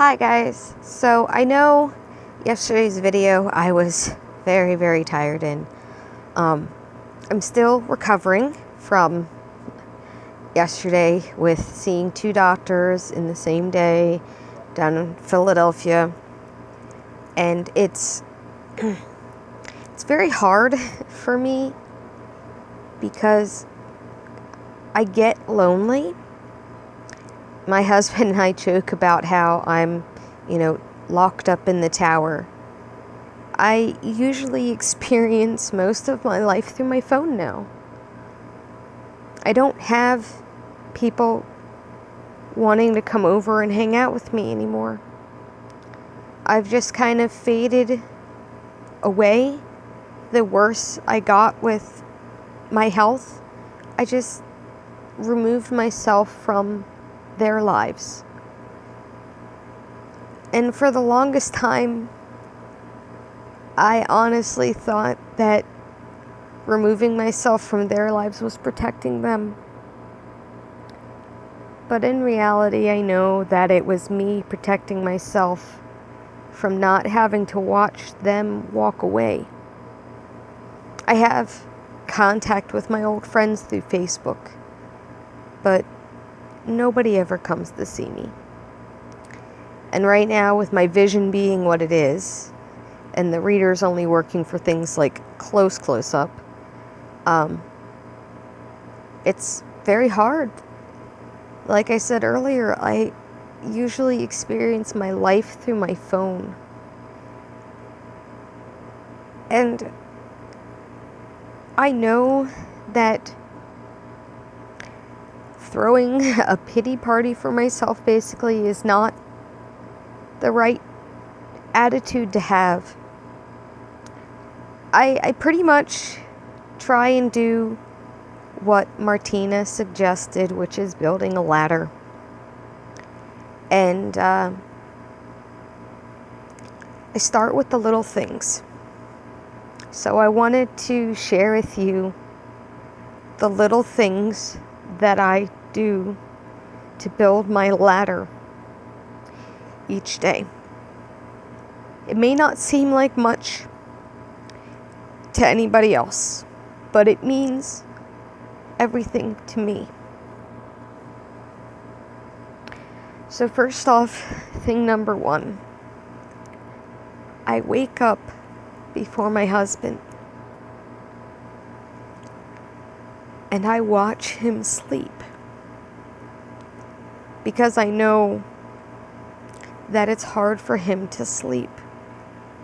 Hi guys, so I know yesterday's video I was very tired in. I'm still recovering from yesterday with seeing 2 doctors in the same day down in Philadelphia, and it's very hard for me because I get lonely. My husband and I joke about how I'm, locked up in the tower. I usually experience most of my life through my phone now. I don't have people wanting to come over and hang out with me anymore. I've just kind of faded away. The worse I got with my health, I just removed myself from their lives. And for the longest time, I honestly thought that removing myself from their lives was protecting them. But in reality, I know that it was me protecting myself from not having to watch them walk away. I have contact with my old friends through Facebook, but nobody ever comes to see me. And right now, with my vision being what it is, and the readers only working for things like close up, it's very hard. Like I said earlier, I usually experience my life through my phone. And I know that throwing a pity party for myself basically is not the right attitude to have. I pretty much try and do what Martina suggested, which is building a ladder. And I start with the little things. So I wanted to share with you the little things that I do to build my ladder each day. It may not seem like much to anybody else, but it means everything to me. So first off, thing number 1, I wake up before my husband and I watch him sleep, because I know that it's hard for him to sleep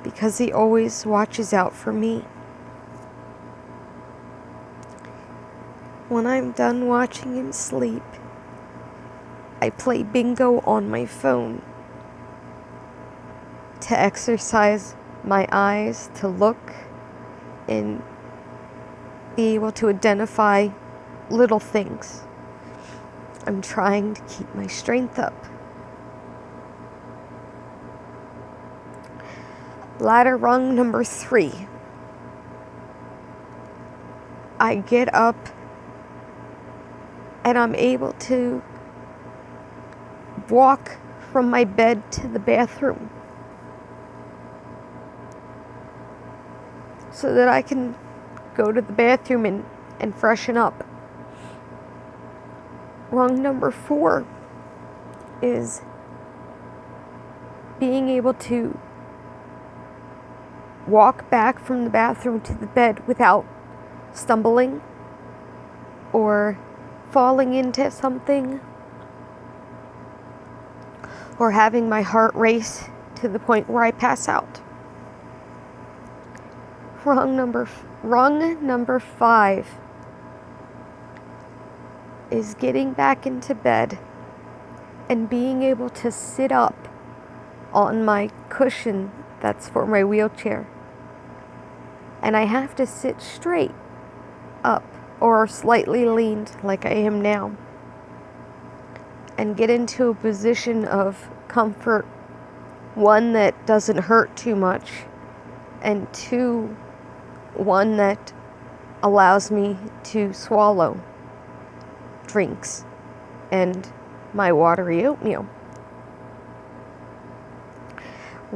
because he always watches out for me. When I'm done watching him sleep, I play bingo on my phone to exercise my eyes, to look and be able to identify little things. I'm trying to keep my strength up. Ladder rung number 3. I get up and I'm able to walk from my bed to the bathroom so that I can go to the bathroom and freshen up. Rung number 4 is being able to walk back from the bathroom to the bed without stumbling or falling into something or having my heart race to the point where I pass out. Rung number 5 is getting back into bed and being able to sit up on my cushion that's for my wheelchair. And I have to sit straight up or slightly leaned like I am now and get into a position of comfort, 1, that doesn't hurt too much, and 2, one that allows me to swallow drinks and my watery oatmeal.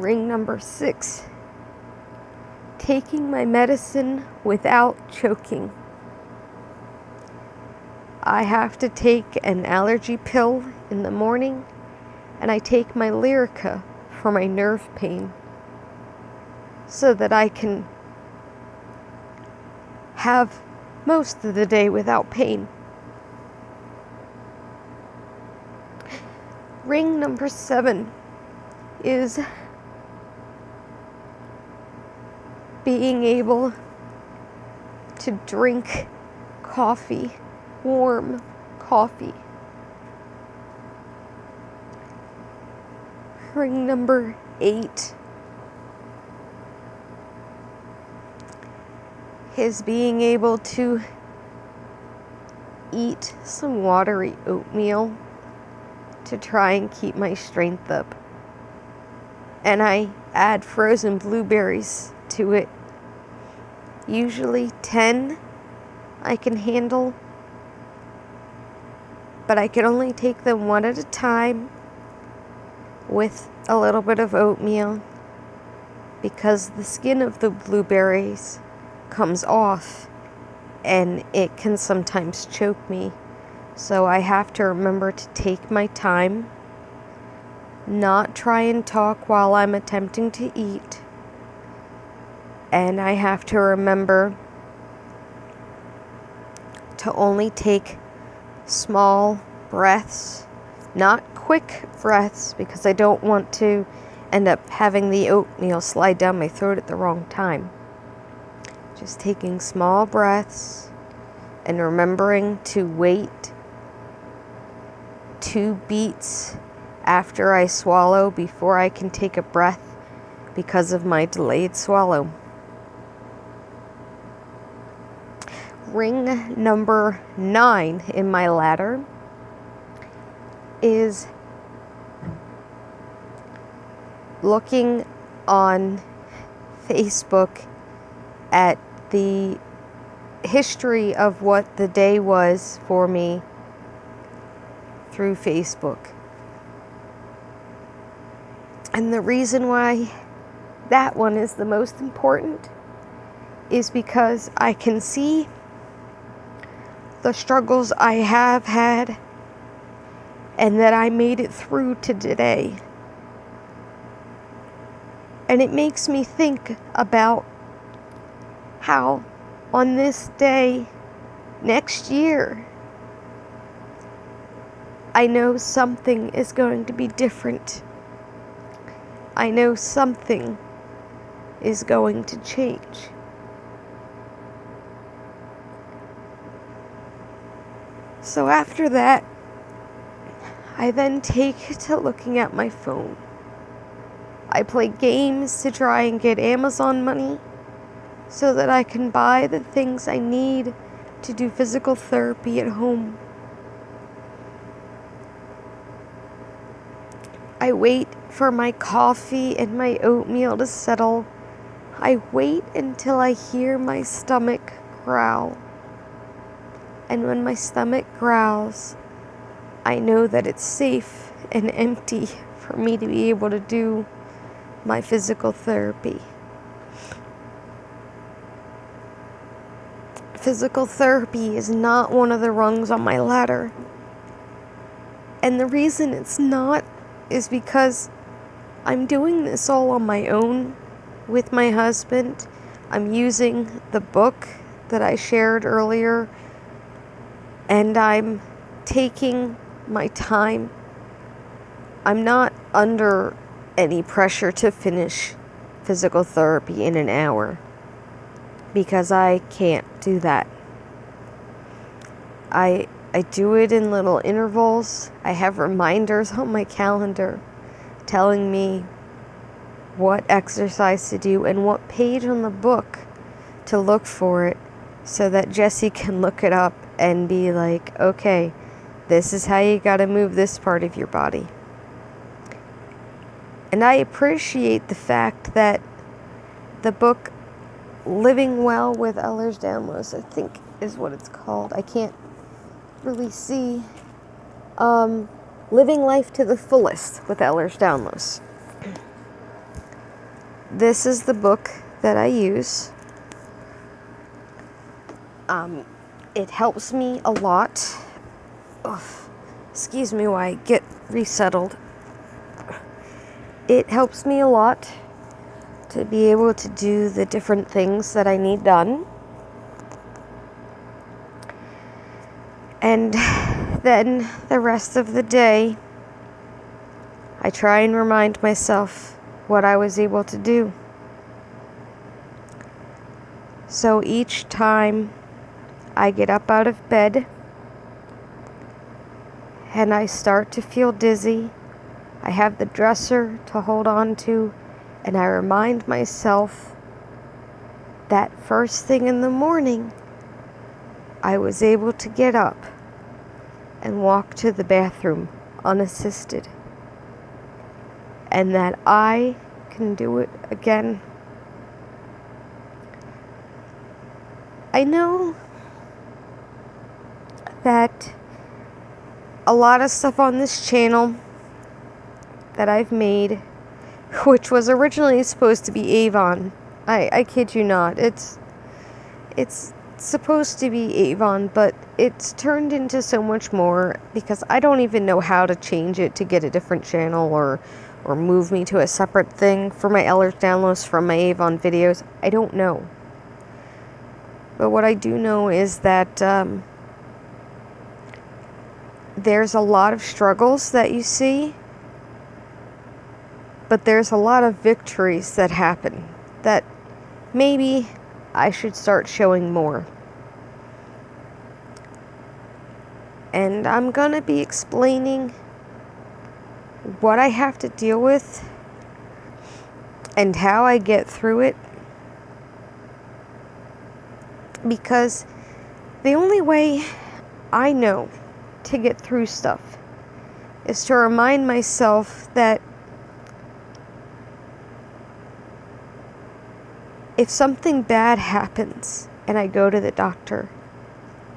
Ring number 6, taking my medicine without choking. I have to take an allergy pill in the morning, and I take my Lyrica for my nerve pain so that I can have most of the day without pain. Ring number 7 is being able to drink coffee, warm coffee. Ring number 8 is being able to eat some watery oatmeal to try and keep my strength up. And I add frozen blueberries to it. Usually 10 I can handle, but I can only take them one at a time with a little bit of oatmeal because the skin of the blueberries comes off and it can sometimes choke me. So I have to remember to take my time, not try and talk while I'm attempting to eat, and I have to remember to only take small breaths, not quick breaths, because I don't want to end up having the oatmeal slide down my throat at the wrong time. Just taking small breaths and remembering to wait 2 beats after I swallow before I can take a breath because of my delayed swallow. Ring number 9 in my ladder is looking on Facebook at the history of what the day was for me through Facebook. And the reason why that one is the most important is because I can see the struggles I have had and that I made it through to today. And it makes me think about how on this day next year, I know something is going to be different. I know something is going to change. So after that, I then take to looking at my phone. I play games to try and get Amazon money so that I can buy the things I need to do physical therapy at home. I wait for my coffee and my oatmeal to settle. I wait until I hear my stomach growl. And when my stomach growls, I know that it's safe and empty for me to be able to do my physical therapy. Physical therapy is not one of the rungs on my ladder. And the reason it's not is because I'm doing this all on my own with my husband. I'm using the book that I shared earlier, and I'm taking my time. I'm not under any pressure to finish physical therapy in an hour because I can't do that. I do it in little intervals. I have reminders on my calendar telling me what exercise to do and what page on the book to look for it so that Jesse can look it up and be like, okay, this is how you gotta move this part of your body. And I appreciate the fact that the book Living Well with Ehlers-danlos, I think is what it's called. I can't really see. Living Life to the Fullest with Ehlers-danlos. this is the book that I use. It helps me a lot. Ugh, excuse me while I get resettled. It helps me a lot to be able to do the different things that I need done. And then the rest of the day, I try and remind myself what I was able to do. So each time I get up out of bed and I start to feel dizzy, I have the dresser to hold on to, and I remind myself that first thing in the morning, I was able to get up and walk to the bathroom unassisted, and that I can do it again. I know that a lot of stuff on this channel that I've made, which was originally supposed to be Avon, I kid you not, it's supposed to be Avon, but it's turned into so much more because I don't even know how to change it to get a different channel or move me to a separate thing for my Ehlers-danlos from my Avon videos. I don't know. But what I do know is that there's a lot of struggles that you see, but there's a lot of victories that happen that maybe I should start showing more. And I'm gonna be explaining what I have to deal with and how I get through it, because the only way I know to get through stuff is to remind myself that if something bad happens and I go to the doctor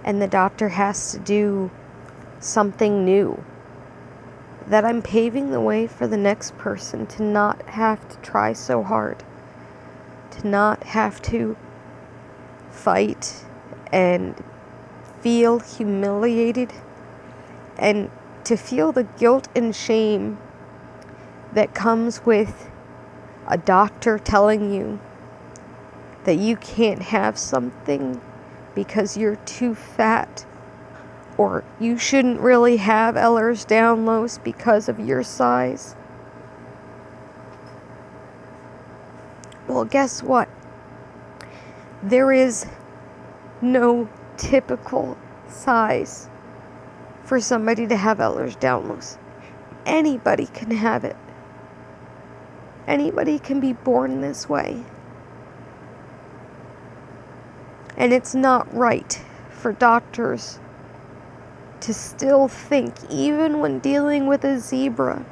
and the doctor has to do something new, that I'm paving the way for the next person to not have to try so hard, to not have to fight and feel humiliated, and to feel the guilt and shame that comes with a doctor telling you that you can't have something because you're too fat, or you shouldn't really have Ehlers-danlos because of your size. Well, guess what? There is no typical size for somebody to have Ehlers-danlos. Anybody can have it. Anybody can be born this way. And it's not right for doctors to still think, even when dealing with a zebra,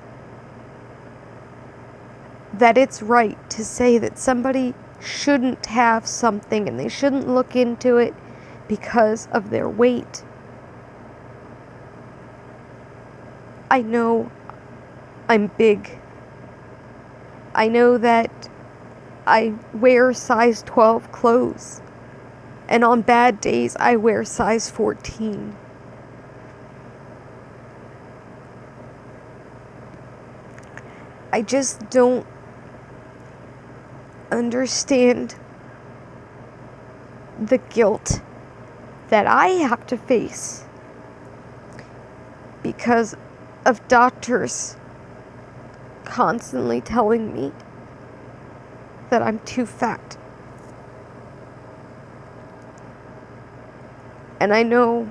that it's right to say that somebody shouldn't have something and they shouldn't look into it because of their weight. I know I'm big. I know that I wear size 12 clothes, and on bad days I wear size 14. I just don't understand the guilt that I have to face because of doctors constantly telling me that I'm too fat. And I know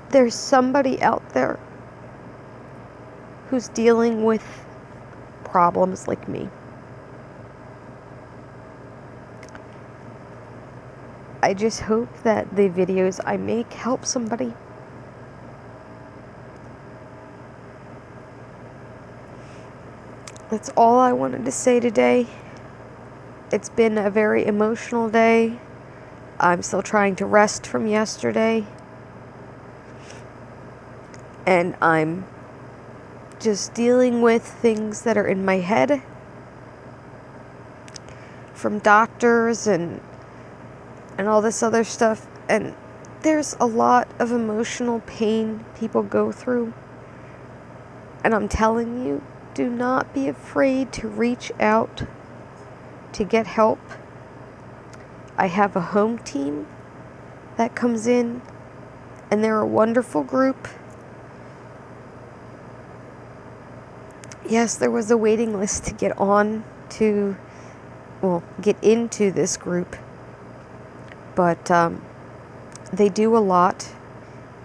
there's somebody out there who's dealing with problems like me. I just hope that the videos I make help somebody. That's all I wanted to say today. It's been a very emotional day. I'm still trying to rest from yesterday. And I'm just dealing with things that are in my head. from doctors and all this other stuff. And there's a lot of emotional pain people go through. And I'm telling you, do not be afraid to reach out to get help. I have a home team that comes in, and they're a wonderful group. Yes, there was a waiting list to get into this group, but they do a lot,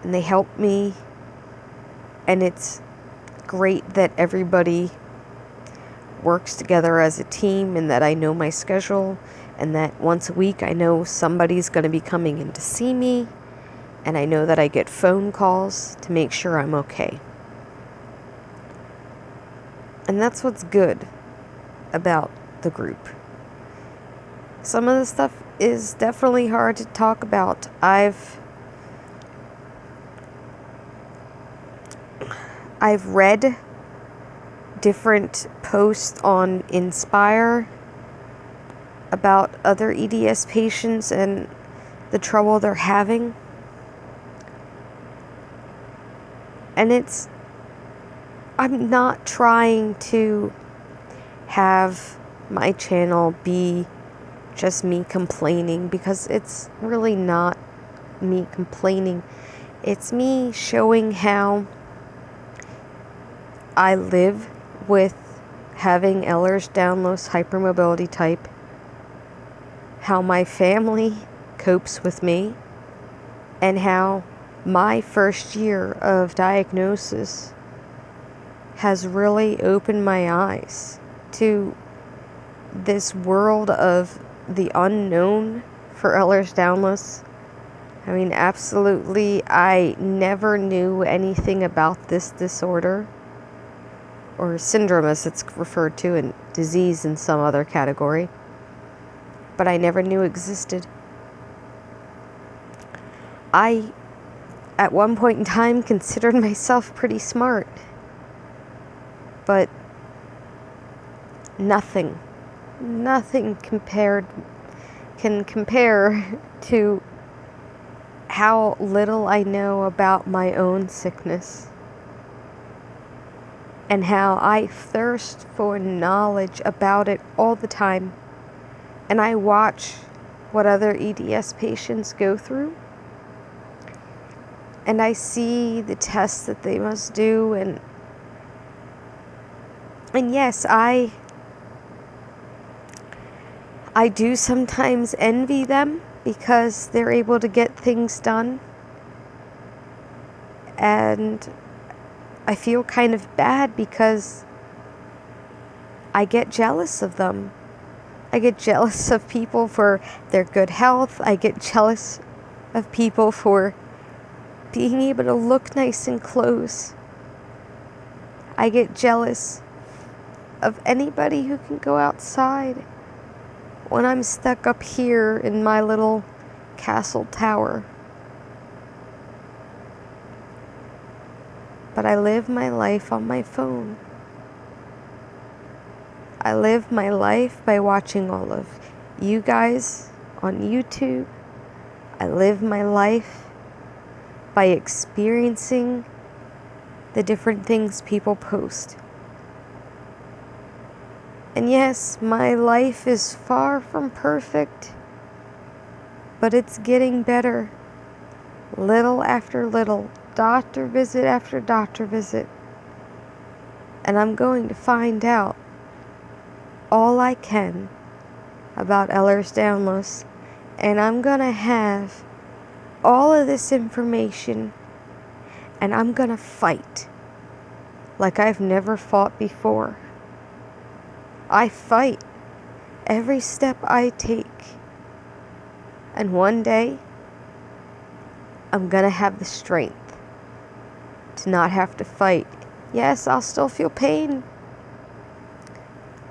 and they help me, and it's great that everybody works together as a team, and that I know my schedule, and that once a week I know somebody's going to be coming in to see me, and I know that I get phone calls to make sure I'm okay. And that's what's good about the group. Some of the stuff is definitely hard to talk about. I've read different posts on Inspire about other EDS patients and the trouble they're having. And I'm not trying to have my channel be just me complaining, because it's really not me complaining. It's me showing how I live with having Ehlers-danlos hypermobility type, how my family copes with me, and how my first year of diagnosis has really opened my eyes to this world of the unknown for Ehlers-danlos. I mean, absolutely, I never knew anything about this disorder, or syndrome as it's referred to, and disease in some other category, but I never knew existed. I, at one point in time, considered myself pretty smart, but nothing can compare to how little I know about my own sickness, and how I thirst for knowledge about it all the time. And I watch what other EDS patients go through, and I see the tests that they must do, and yes, I do sometimes envy them, because they're able to get things done, and I feel kind of bad because I get jealous of them. I get jealous of people for their good health. I get jealous of people for being able to look nice in clothes. I get jealous of anybody who can go outside when I'm stuck up here in my little castle tower. But I live my life on my phone. I live my life by watching all of you guys on YouTube. I live my life by experiencing the different things people post. And yes, my life is far from perfect, but it's getting better, little after little, doctor visit after doctor visit. And I'm going to find out all I can about Ehlers-danlos, and I'm going to have all of this information, and I'm going to fight like I've never fought before. I fight every step I take, and one day I'm going to have the strength to not have to fight. Yes, I'll still feel pain,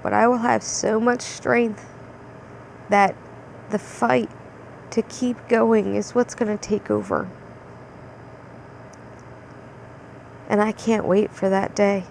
but I will have so much strength that the fight to keep going is what's going to take over. And I can't wait for that day.